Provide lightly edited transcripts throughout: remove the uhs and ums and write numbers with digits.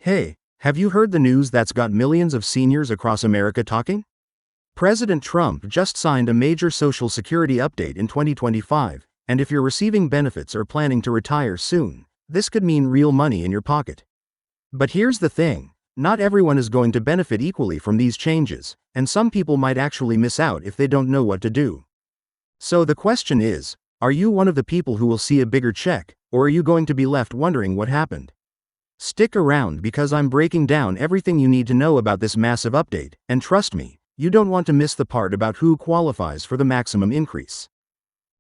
Hey, have you heard the news that's got millions of seniors across America talking? President Trump just signed a major Social Security update in 2025, and if you're receiving benefits or planning to retire soon, this could mean real money in your pocket. But here's the thing, not everyone is going to benefit equally from these changes, and some people might actually miss out if they don't know what to do. So the question is, are you one of the people who will see a bigger check, or are you going to be left wondering what happened? Stick around because I'm breaking down everything you need to know about this massive update, and trust me, you don't want to miss the part about who qualifies for the maximum increase.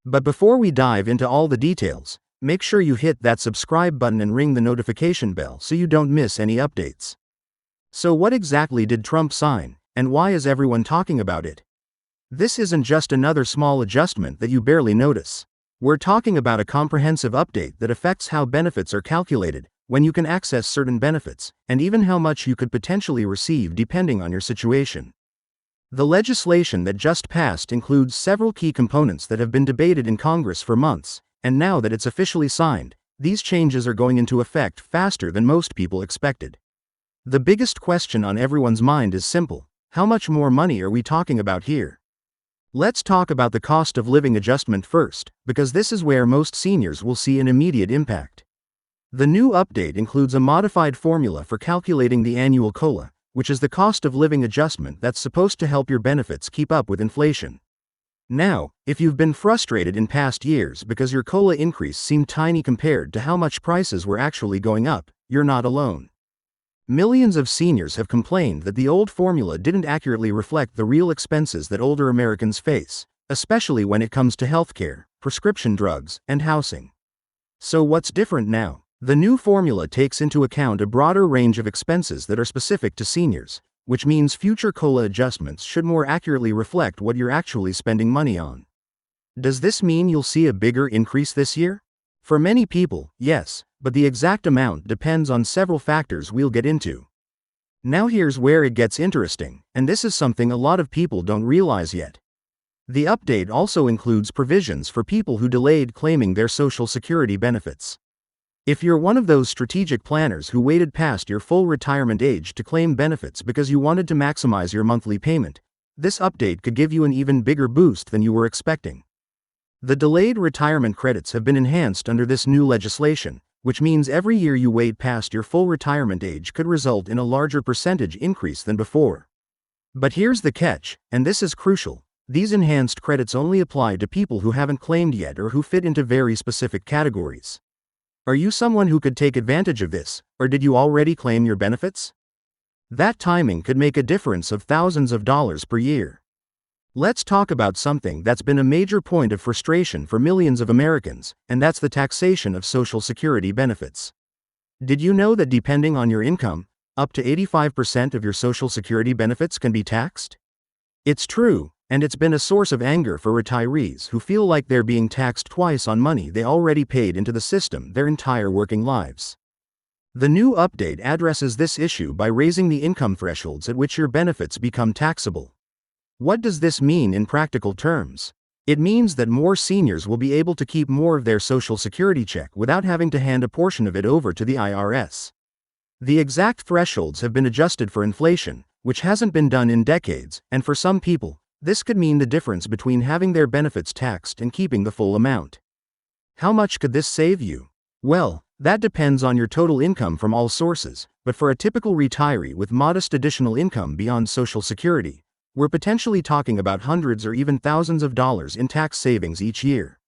But before we dive into all the details, make sure you hit that subscribe button and ring the notification bell so you don't miss any updates. So what exactly did Trump sign, and why is everyone talking about it? This isn't just another small adjustment that you barely notice. We're talking about a comprehensive update that affects how benefits are calculated, when you can access certain benefits, and even how much you could potentially receive depending on your situation. The legislation that just passed includes several key components that have been debated in Congress for months, and now that it's officially signed, these changes are going into effect faster than most people expected. The biggest question on everyone's mind is simple: how much more money are we talking about here? Let's talk about the cost of living adjustment first, because this is where most seniors will see an immediate impact. The new update includes a modified formula for calculating the annual COLA, which is the cost of living adjustment that's supposed to help your benefits keep up with inflation. Now, if you've been frustrated in past years because your COLA increase seemed tiny compared to how much prices were actually going up, you're not alone. Millions of seniors have complained that the old formula didn't accurately reflect the real expenses that older Americans face, especially when it comes to healthcare, prescription drugs, and housing. So what's different now? The new formula takes into account a broader range of expenses that are specific to seniors, which means future COLA adjustments should more accurately reflect what you're actually spending money on. Does this mean you'll see a bigger increase this year? For many people, yes, but the exact amount depends on several factors we'll get into. Now here's where it gets interesting, and this is something a lot of people don't realize yet. The update also includes provisions for people who delayed claiming their Social Security benefits. If you're one of those strategic planners who waited past your full retirement age to claim benefits because you wanted to maximize your monthly payment, this update could give you an even bigger boost than you were expecting. The delayed retirement credits have been enhanced under this new legislation, which means every year you wait past your full retirement age could result in a larger percentage increase than before. But here's the catch, and this is crucial: these enhanced credits only apply to people who haven't claimed yet or who fit into very specific categories. Are you someone who could take advantage of this, or did you already claim your benefits? That timing could make a difference of thousands of dollars per year. Let's talk about something that's been a major point of frustration for millions of Americans, and that's the taxation of Social Security benefits. Did you know that depending on your income, up to 85% of your Social Security benefits can be taxed? It's true, and it's been a source of anger for retirees who feel like they're being taxed twice on money they already paid into the system their entire working lives. The new update addresses this issue by raising the income thresholds at which your benefits become taxable. What does this mean in practical terms? It means that more seniors will be able to keep more of their Social Security check without having to hand a portion of it over to the IRS. The exact thresholds have been adjusted for inflation, which hasn't been done in decades, and for some people, this could mean the difference between having their benefits taxed and keeping the full amount. How much could this save you? Well, that depends on your total income from all sources, but for a typical retiree with modest additional income beyond Social Security, we're potentially talking about hundreds or even thousands of dollars in tax savings each year.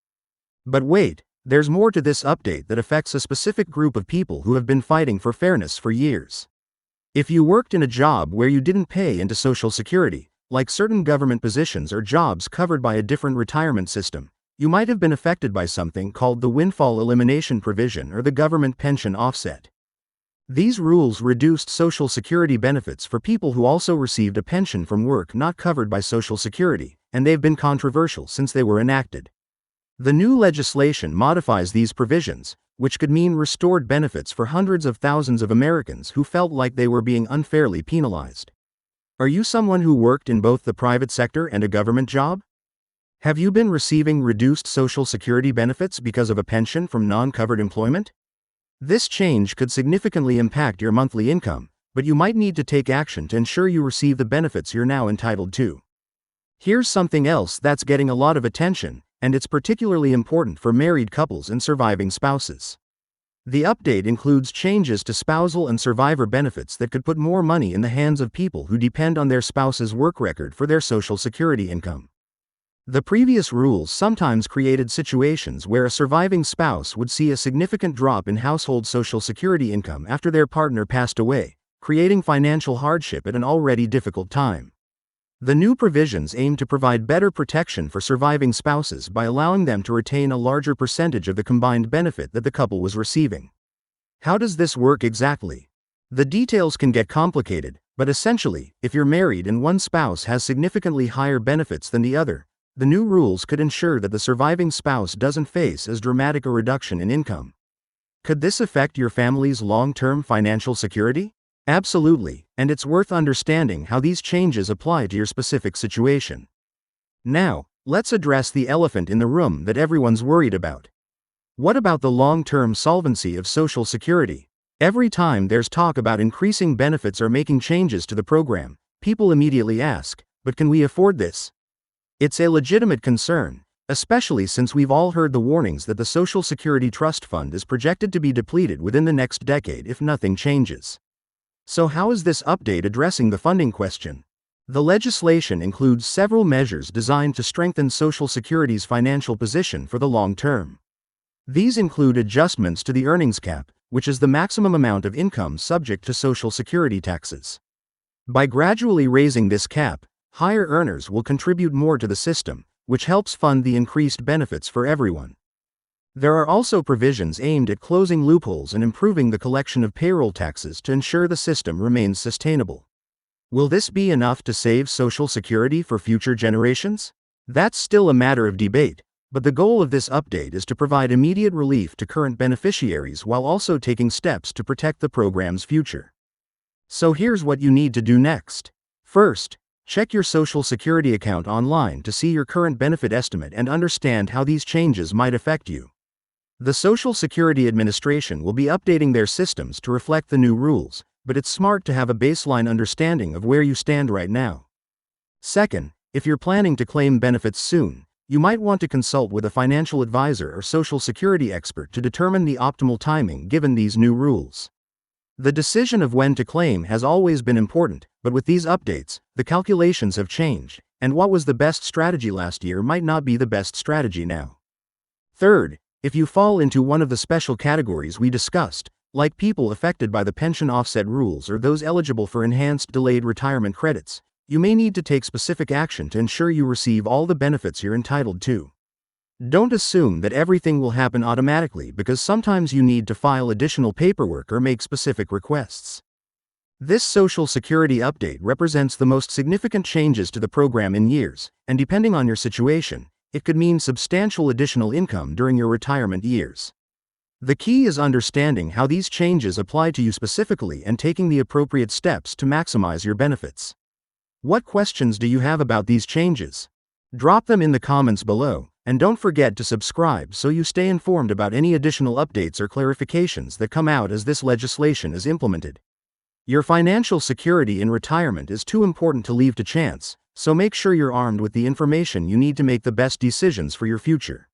But wait, there's more to this update that affects a specific group of people who have been fighting for fairness for years. If you worked in a job where you didn't pay into Social Security, like certain government positions or jobs covered by a different retirement system, you might have been affected by something called the windfall elimination provision or the government pension offset. These rules reduced Social Security benefits for people who also received a pension from work not covered by Social Security, and they've been controversial since they were enacted. The new legislation modifies these provisions, which could mean restored benefits for hundreds of thousands of Americans who felt like they were being unfairly penalized. Are you someone who worked in both the private sector and a government job? Have you been receiving reduced Social Security benefits because of a pension from non-covered employment? This change could significantly impact your monthly income, but you might need to take action to ensure you receive the benefits you're now entitled to. Here's something else that's getting a lot of attention, and it's particularly important for married couples and surviving spouses. The update includes changes to spousal and survivor benefits that could put more money in the hands of people who depend on their spouse's work record for their Social Security income. The previous rules sometimes created situations where a surviving spouse would see a significant drop in household Social Security income after their partner passed away, creating financial hardship at an already difficult time. The new provisions aim to provide better protection for surviving spouses by allowing them to retain a larger percentage of the combined benefit that the couple was receiving. How does this work exactly? The details can get complicated, but essentially, if you're married and one spouse has significantly higher benefits than the other, the new rules could ensure that the surviving spouse doesn't face as dramatic a reduction in income. Could this affect your family's long-term financial security? Absolutely, and it's worth understanding how these changes apply to your specific situation. Now, let's address the elephant in the room that everyone's worried about. What about the long-term solvency of Social Security? Every time there's talk about increasing benefits or making changes to the program, people immediately ask, but can we afford this? It's a legitimate concern, especially since we've all heard the warnings that the Social Security Trust Fund is projected to be depleted within the next decade if nothing changes. So how is this update addressing the funding question? The legislation includes several measures designed to strengthen Social Security's financial position for the long term. These include adjustments to the earnings cap, which is the maximum amount of income subject to Social Security taxes. By gradually raising this cap, higher earners will contribute more to the system, which helps fund the increased benefits for everyone. There are also provisions aimed at closing loopholes and improving the collection of payroll taxes to ensure the system remains sustainable. Will this be enough to save Social Security for future generations? That's still a matter of debate, but the goal of this update is to provide immediate relief to current beneficiaries while also taking steps to protect the program's future. So here's what you need to do next. First, check your Social Security account online to see your current benefit estimate and understand how these changes might affect you. The Social Security Administration will be updating their systems to reflect the new rules, but it's smart to have a baseline understanding of where you stand right now. Second, if you're planning to claim benefits soon, you might want to consult with a financial advisor or Social Security expert to determine the optimal timing given these new rules. The decision of when to claim has always been important, but with these updates, the calculations have changed, and what was the best strategy last year might not be the best strategy now. Third, if you fall into one of the special categories we discussed, like people affected by the pension offset rules or those eligible for enhanced delayed retirement credits, you may need to take specific action to ensure you receive all the benefits you're entitled to. Don't assume that everything will happen automatically because sometimes you need to file additional paperwork or make specific requests. This Social Security update represents the most significant changes to the program in years, and depending on your situation, it could mean substantial additional income during your retirement years. The key is understanding how these changes apply to you specifically and taking the appropriate steps to maximize your benefits. What questions do you have about these changes? Drop them in the comments below. And don't forget to subscribe so you stay informed about any additional updates or clarifications that come out as this legislation is implemented. Your financial security in retirement is too important to leave to chance, so make sure you're armed with the information you need to make the best decisions for your future.